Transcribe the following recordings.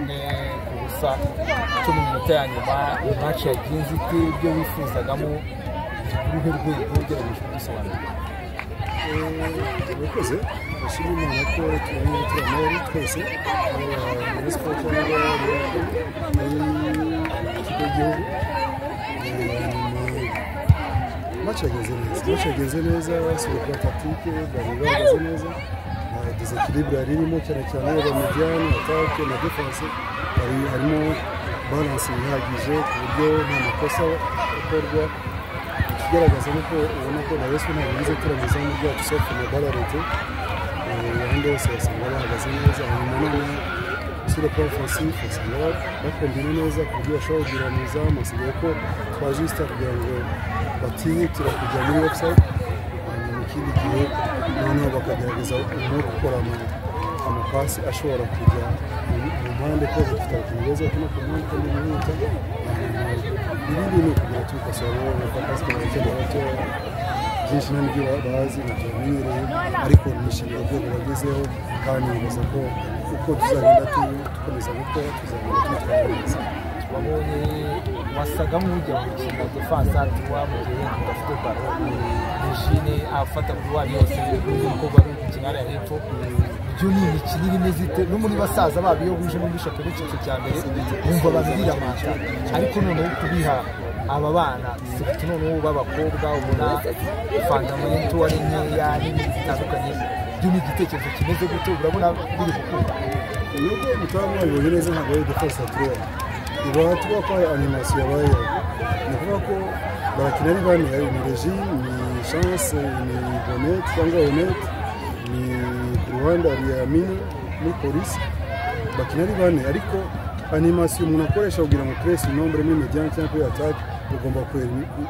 1-1 cyo mu minota ya nyuma match yagenze ite ibyo wifuzagamo uruhe rwego ugerageje kubisobanura Murakoze ashimira Imana ko tubonye turamahoro twese muri sport cyangwa ikigo match yagenze neza sur le tactique bari bahagaze neza deséquilibre arimo cyane cyane aba mediane attaque na défense harimo balance ihagije ku buryo nta makosa akorwa ikigaragaza nuko ubona ko na Yesu ntabwo bize turamiza mu byacu sauf na balarete ahandi hose basanga bahagaze neza hanyuma none sur le plan offensif basanga bakombina neza ku buryo bashobora kugira mu izamu hasigaye ko twajista kugira ngo batihutira kujya muri offside hanyuma ikindi gihe noneho bakagerageza no gukora amapasi ashobora kujya mu mpande ko dufite abakinnyi beza kuno ku mpande kandi bihuta ibindi ni ukugira tubikosora n'akakazi k'abakeneye bato byinshi n'ibyo bazi ntitubimenyereye ariko nishimira urwego bagezeho kandi nibaza ko uko tuzagenda dukomeza gukora tuzagenda twitwara neza wabonye wasaga nk'ujya gukina defense atuwa mu gihe udafite baro Regine afata kuruwari yose n'uko bari gukina hariya hepfo byo ni imikino imeze ite no muri basaza babo iyo buje muri shampiyona y'icyiciro cya mbere bumva babirira amata ariko noneho kubiha aba bana sifite noneho b'abakobwa ubona fundamental ari nkeya n'ibindi bitandukanye byo ni igitekerezo kimeze gute urabona biri gukunda nubwo mutabonye neza ntabwo ari defense atuwa iba tuba ko animation yabaye ni kuvuga ko barakina ari bane ni Regine ni Chance ni Bonnet cyangwa Bonnet ni Rwanda Ariamine ni Police bakina ari bane ariko animation umuntu akoresha kugira ngo press nombre muri mediane cyangwa kuri attaque ugomba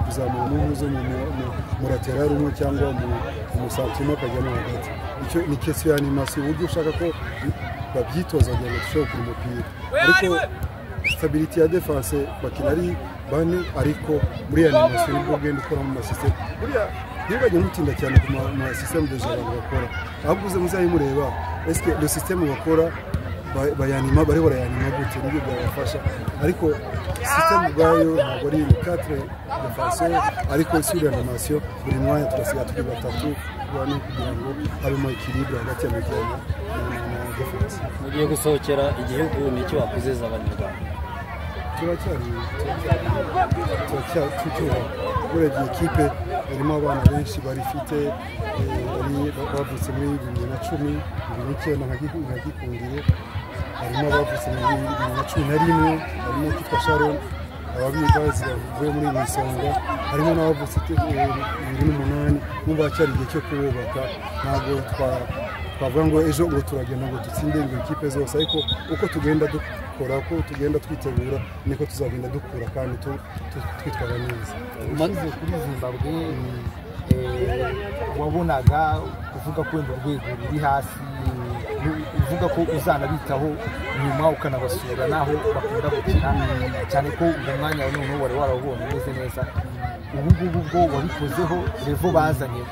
kuzamura umuhuzo mu lateral umwe cyangwa mu santimo kajyamo hagati icyo ni question ya animation uburyo ushaka ko babyitoza kugira ngo dushobore kuri umupira ariko stability ya defense bakina ari bane ariko muri animation nibwo genda ukora mu masystem buriya ntibajye mutinda cyane ku ma system de jeu bakora ahubwo muzayimureba est-ce que le système bakora bayanima bari barayanima gute nibyo byabafasha ariko system bwayo ntabwo ari 4 defenseur ariko sur l'animation buri mwanya turasiga turi batatu bane kugira ngo habemo equilibre hagati ya mediane na defense mugiye gusohokera igihugu nicyo wakuzeza abanyarwanda turacyari urebye ikipe irimo abana benshi barifite bavutse muri 2010 2009 nka Gikundiro harimo abavutse muri 2011 harimo kitwa Sharon ababibazi bavuye muri Misonga harimo n'abavutse 2008 numva cyari igihe cyo kubaka ntabwo twavuga ngo ejo ngo turagenda ngo dutsinde ngo ikipe zose ariko uko tugenda dukora ko tugenda twitegura niko tuzagenda dukura kandi twitwara neza umaze kuri Zimbabwe wabonaga kuvuga ko wenda urwego ruri hasi uvuga ko uzanabitaho nyuma ukanabasura naho bakunda gukina cyane ko uwo mwanya noneho wari warabonye umeze neza ubu ngubu bwo wabikozeho revo bazanye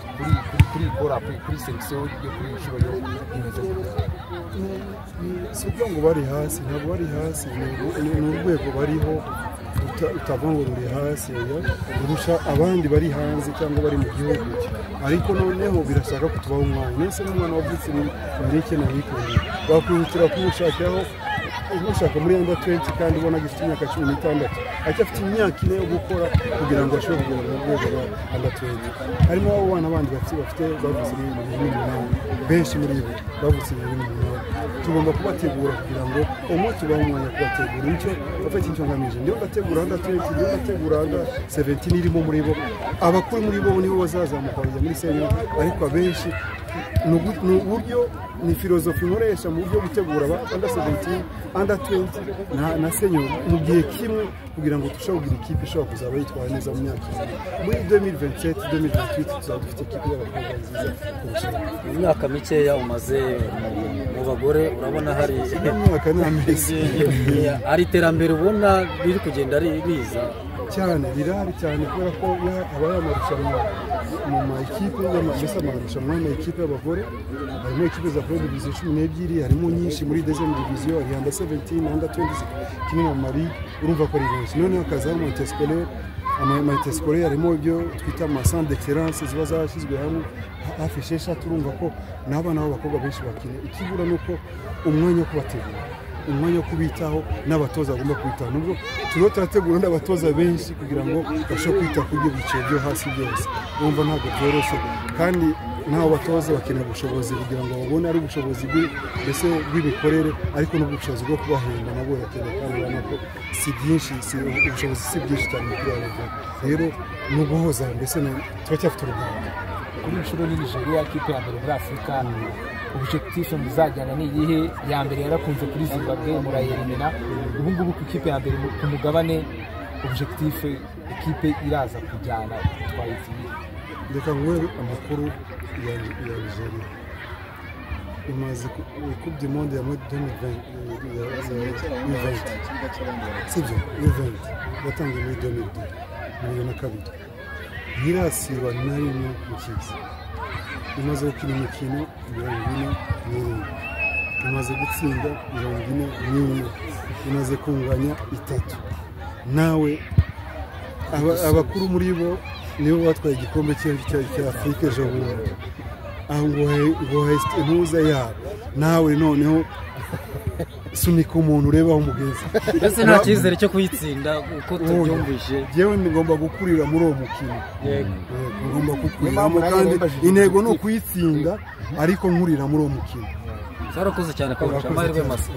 kuri kuri section yo kuri inshuro yo imeze si ubwo ngo bari hasi ntabwo bari hasi ni urwego bariho utavuga ngo ruri hasi urusha abandi bari hanze cyangwa bari mu gihugu ariko noneho birashaka ko tubaho umwanya nese n'umwana wavutse muri 2009 bakwihutira kumushakaho umushaka muri under 20 kandi ubona gifite imyaka 16 acyafite imyaka 4 yo gukora kugira ngo ashobore kugera mu rwego rwa under 20 harimo abo bana bandi bafite bavuze muri 2008 benshi muri bo bavuze muri 2008 tugomba kubategura kugira ngo umwe tubaho umwanya kubategura nicyo bafite icyo ngamije ndio bategura under 20 ndio bategura under 17 irimo muri bo abakuru muri bo nibo bazazamuka bajya muri senior ariko abenshi n'uburyo ni filozofi nkoresha mu buryo gutegura under 17 under 20 na senior mu gihe kimwe kugira ngo tushobore kugira ikipe ishobora kuzaba yitwara neza mu myaka muri 2027 2028 tuzaba dufite ikipe y'abakobwa nziza kurusha mu myaka mikeya umaze mu bagore urabona hari imyaka n'amezi ari iterambere ubona riri kugenda riza cyane rirahari cyane kubera ko habaye amarushanwa mu makipe mbese amarushanwa y'amakipe y'abagore harimo ekipe za pro division 12 harimo nyinshi muri deuxième division hari under 17 under 20 kimwe mu mari urumva ko ari benshi none hakazaho amayite scolaire harimo ibyo twita amacentre d'excellence ziba zashyizwe hamwe hafi 6 turumva ko n'abana b'abakobwa benshi bakine ikibura nuko umwanya wo kubategura umwanya wo kubitaho n'abatoza agomba kwitaho nubwo turiho turategura n'abatoza benshi kugira ngo bashobore kwita ku byo biciro byo hasi byose urumva ntabwo byoroshye kandi n'abo batoza bakeneye ubushobozi kugira ngo babone ari ubushobozi mbese bw'imikorere ariko n'ubushobozi bwo kubahemba nabo barakeneye kandi urabona ko si byinshi ubushobozi si byinshi cyane kuri abo rero ni uguhoza mbese turacyafite urugamba kuri inshuro ni Nigeria kipe ya mbere muri Afurika objectif muzajyana ni iyihe ya mbere yarakunze kuri Zimbabwe murayerimina ubu ngubu ku kipe ya mbere ku mugabane objectif ikipe iraza kujyana twayitiye reka nkweru amakuru ya Nigeria imaze coupe du monde ya 2020 sibyo 2020 yatangiye muri 2002 nyirasiba nari mu kizi imaze gukina imikino 44 imaze gutsinda 44 imaze kunganya 3 nawe abakuru muri bo nibo batwaye igikombe cya Afurika ejo bundi aho ngo intuza yabo nawe noneho sunika umuntu urebaho umugezi mbese nta cyizere cyo kuyitsinda uko tubyumvise yewe ngomba gukurira muri uwo mukino ngomba kukuriramo kandi intego ni ukuyitsinda ariko nkurira muri uwo mukino zarakoze cyane kwa amahirwe masa